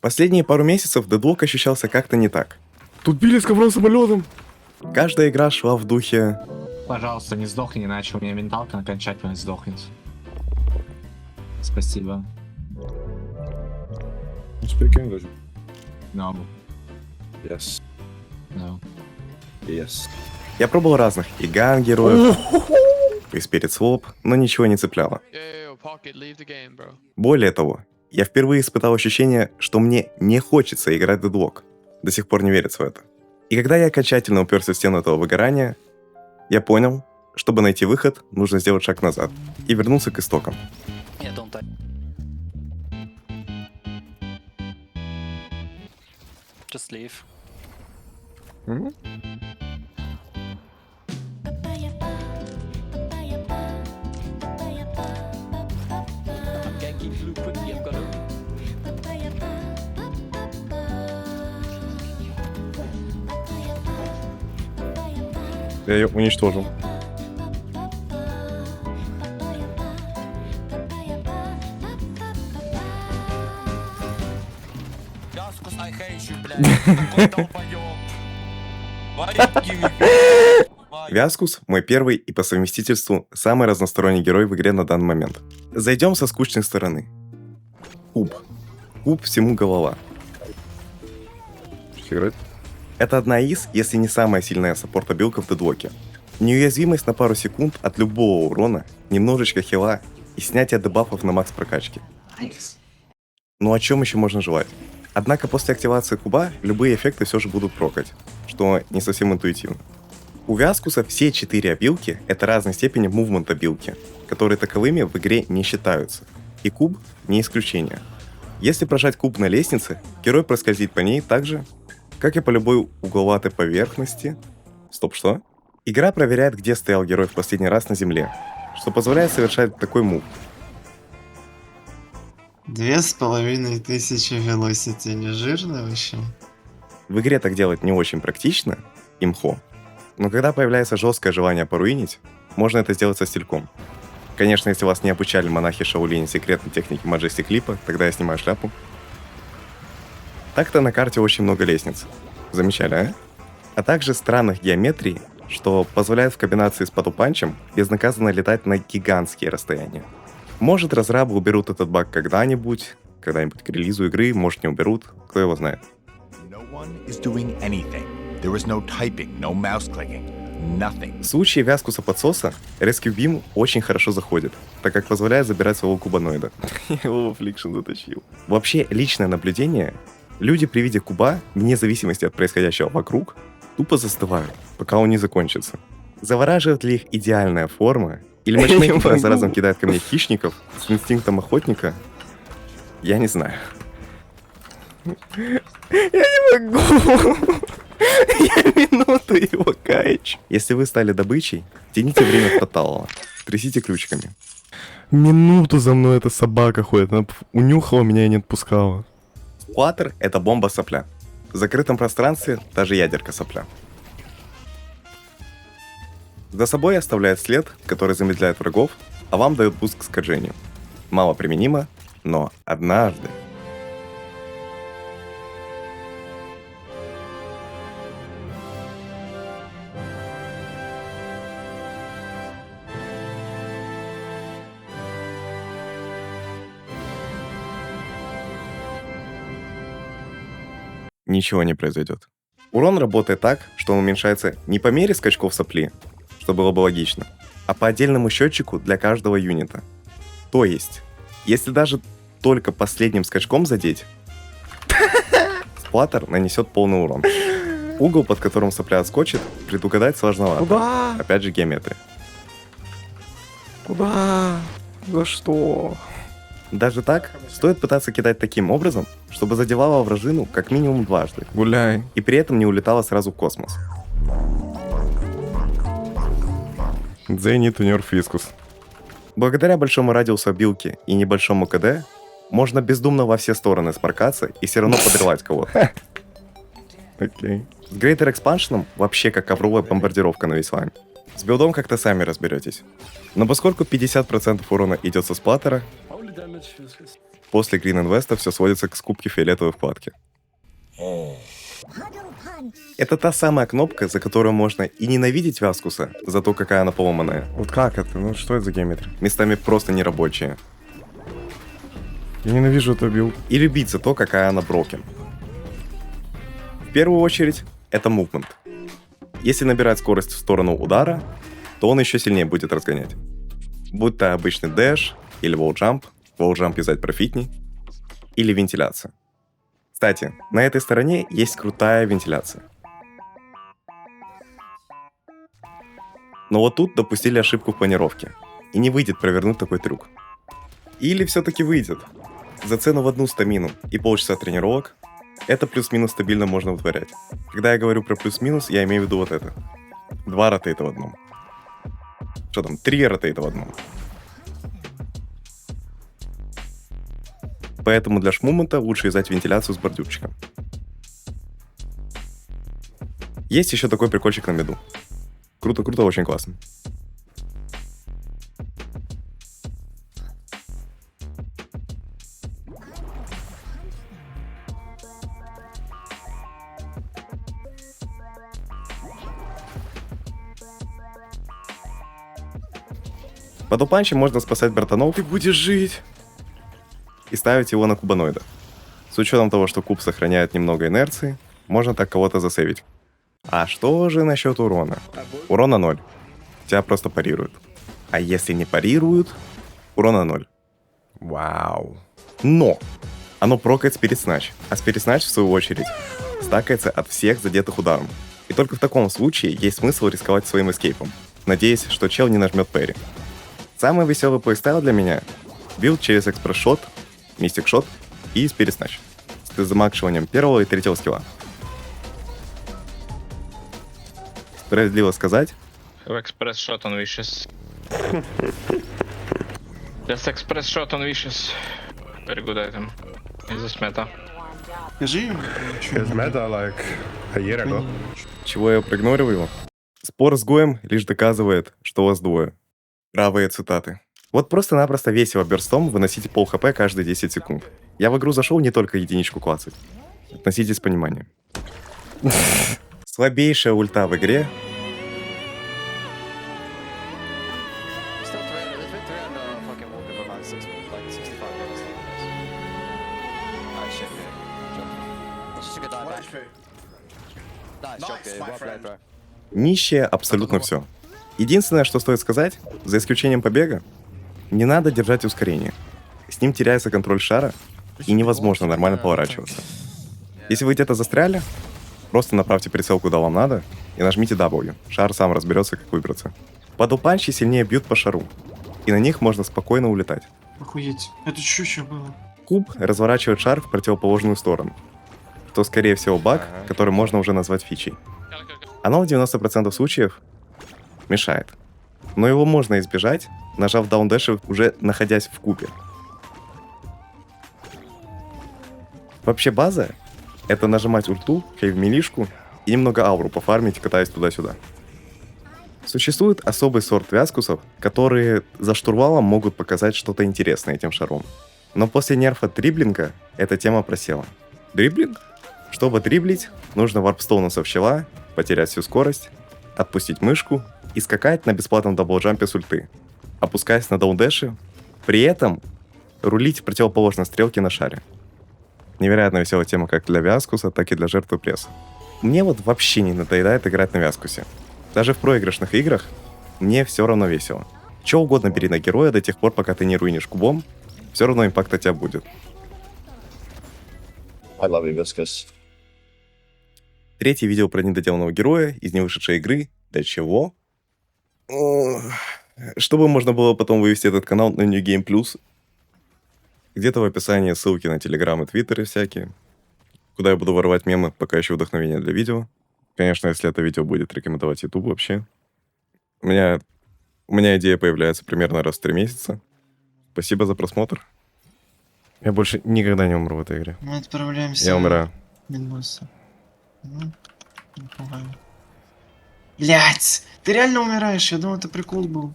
Последние пару месяцев Deadlock ощущался как-то не так. Тут били с ковром самолетом. Каждая игра шла в духе Пожалуйста, не сдохни, иначе у меня менталка окончательно сдохнет. Спасибо. Speak English. No. Yes. No. Yes. Я пробовал разных и ган-героев, и Spirit Swap, но ничего не цепляло. Pocket, leave the game, bro. Более того, я впервые испытал ощущение, что мне не хочется играть в Deadlock. До сих пор не верится в это. И когда я окончательно уперся в стену этого выгорания, я понял, чтобы найти выход, нужно сделать шаг назад и вернуться к истокам. Yeah, don't die. Just leave. I'm ganking blue quickly, I've got him. Я ее уничтожил. Вязкус, I hate you, блядь. Какой долбоёб. Why you give me- Why? Вязкус — мой первый и по совместительству самый разносторонний герой в игре на данный момент. Зайдем со скучной стороны. Куб. Куб всему голова. Играть? Это одна из, если не самая сильная саппорт-обилка в Дедлоке. Неуязвимость на пару секунд от любого урона, немножечко хила и снятие дебафов на макс прокачки. Ну о чем еще можно желать? Однако после активации куба любые эффекты все же будут прокать, что не совсем интуитивно. У Вязкуса все 4 обилки — это разной степени мувмент обилки, которые таковыми в игре не считаются. И куб не исключение. Если прожать куб на лестнице, герой проскользит по ней так же, как и по любой угловатой поверхности. Стоп, что? Игра проверяет, где стоял герой в последний раз на земле, что позволяет совершать такой мув. 2500 velocity, не жирно вообще? В игре так делать не очень практично, имхо. Но когда появляется жесткое желание поруинить, можно это сделать со стильком. Конечно, если вас не обучали монахи Шаолинь секретной технике Majestic Leap, тогда я снимаю шляпу. Так-то на карте очень много лестниц. Замечали, а? А также странных геометрий, что позволяет в комбинации с патупанчем безнаказанно летать на гигантские расстояния. Может, разрабы уберут этот баг когда-нибудь к релизу игры, может, не уберут, кто его знает. No one is doing anything. There is no typing, no mouse clicking, nothing. В случае Вязкуса подсоса Rescue Beam очень хорошо заходит, так как позволяет забирать своего кубаноида. Я его в Affliction затащил. Вообще, личное наблюдение. Люди при виде куба, вне зависимости от происходящего вокруг, тупо застывают, пока он не закончится. Завораживает ли их идеальная форма? Или матчмейкинг раз за разом кидает ко мне хищников с инстинктом охотника? Я не знаю. Я не могу. Я минуту его кайчу. Если вы стали добычей, тяните время в тотал. Трясите ключиками. Минуту за мной эта собака ходит. Она унюхала меня и не отпускала. Splatter — это бомба-сопля. В закрытом пространстве даже ядерка сопля. За собой оставляет след, который замедляет врагов, а вам дает буст к скольжению. Мало применимо, но однажды... Ничего не произойдет. Урон работает так, что он уменьшается не по мере скачков сопли, что было бы логично, а по отдельному счетчику для каждого юнита. То есть, если даже только последним скачком задеть, сплаттер нанесет полный урон. Угол, под которым сопля отскочит, предугадать сложновато. Куда? Опять же геометрия. Куда? За что? Даже так, стоит пытаться кидать таким образом, чтобы задевало вражину как минимум дважды, Гуляй. и при этом не улетало сразу в космос. They need to nerf Viscus. Благодаря большому радиусу обилки и небольшому КД, можно бездумно во все стороны сморкаться и все равно подрывать кого-то. Окей. С Greater Expansion вообще как ковровая бомбардировка на весь лайн. С билдом как-то сами разберетесь. Но поскольку 50% урона идет со сплаттера, После Green Invest все сводится к скупке фиолетовой вкладки. Это та самая кнопка, за которую можно и ненавидеть Вяскуса, за то, какая она поломанная. Вот как это? Ну что это за геометрия? Местами просто нерабочая. Я ненавижу эту билд. И любить за то, какая она брокен. В первую очередь, это мувмент. Если набирать скорость в сторону удара, то он еще сильнее будет разгонять. Будь то обычный дэш или волджамп юзать профитней, или вентиляция. Кстати, на этой стороне есть крутая вентиляция. Но вот тут допустили ошибку в планировке, и не выйдет провернуть такой трюк. Или все-таки выйдет. За цену в одну стамину и полчаса тренировок это плюс-минус стабильно можно вытворять. Когда я говорю про плюс-минус, я имею в виду вот это. 2 ротейта в одном. Что там, 3 ротейта в одном. Поэтому для шмумента лучше юзать вентиляцию с бордюрчиком. Есть еще такой прикольчик на меду. Круто, очень классно. Под упанчем можно спасать братанов. Ты будешь жить! И ставить его на кубаноида. С учетом того, что куб сохраняет немного инерции, можно так кого-то засейвить. А что же насчет урона? Урона 0. Тебя просто парируют. А если не парируют, урона 0. Вау. Но! Оно прокает Spirit Snatch, а Spirit Snatch, в свою очередь, стакается от всех задетых ударом. И только в таком случае есть смысл рисковать своим эскейпом, надеясь, что чел не нажмет парри. Самый веселый плейстайл для меня — билд через экспресс-шот, мистик-шот и Spirit Snatch с замакшиванием первого и третьего скилла. Справедливо сказать, В express shot on vicious. Just express shot on vicious. Very good item. Is this meta? Скажи ему, чего я проигнорил. Спор с Гоем лишь доказывает, что вас двое. Бравые цитаты. Вот просто-напросто весело бёрстом выносите пол хп каждые 10 секунд. Я в игру зашел не только единичку клацать. Относитесь с пониманием. Слабейшая ульта в игре. Still 300, there's been 300 fucking walking for about 65 minutes. Nice shit, dude. It's just a good dive back. Nice job, dude. Well played, bro. Нищее абсолютно все. Единственное, что стоит сказать, за исключением побега, не надо держать ускорение. С ним теряется контроль шара, и невозможно нормально поворачиваться. Если вы где-то застряли, просто направьте прицел куда вам надо и нажмите W. Шар сам разберется, как выбраться. Падл-панчи сильнее бьют по шару, и на них можно спокойно улетать. Охуеть, это чуть было. Куб разворачивает шар в противоположную сторону, что, скорее всего, баг, который можно уже назвать фичей. Оно в 90% случаев мешает. Но его можно избежать, нажав даундэши, уже находясь в кубе. Вообще база — это нажимать ульту, хейв-милишку и немного ауру пофармить, катаясь туда-сюда. Существует особый сорт вяскусов, которые за штурвалом могут показать что-то интересное этим шаром. Но после нерфа дриблинга эта тема просела. Дриблинг? Чтобы дриблить, нужно варпстоунуться в щела, потерять всю скорость, отпустить мышку и скакать на бесплатном даблджампе с ульты, опускаясь на даундэши, при этом рулить в противоположной стрелке на шаре. Невероятно веселая тема как для Вяскуса, так и для жертвы пресса. Мне вот вообще не надоедает играть на Вяскусе. Даже в проигрышных играх мне все равно весело. Че угодно бери на героя до тех пор, пока ты не руинишь кубом, все равно импакт от тебя будет. I love you, Viscous. Третье видео про недоделанного героя из невышедшей игры. Для чего? Чтобы можно было потом вывести этот канал на New Game Plus. Где-то в описании ссылки на Telegram и Твиттеры всякие, куда я буду воровать мемы, пока ищу вдохновение для видео. Конечно, если это видео будет рекомендовать YouTube вообще. У меня идея появляется примерно раз в 3 месяца. Спасибо за просмотр. Я больше никогда не умру в этой игре. Мы отправляемся. Я умираю. Минбосса. Ну, не пугаю. Блять, ты реально умираешь? Я думал, это прикол был.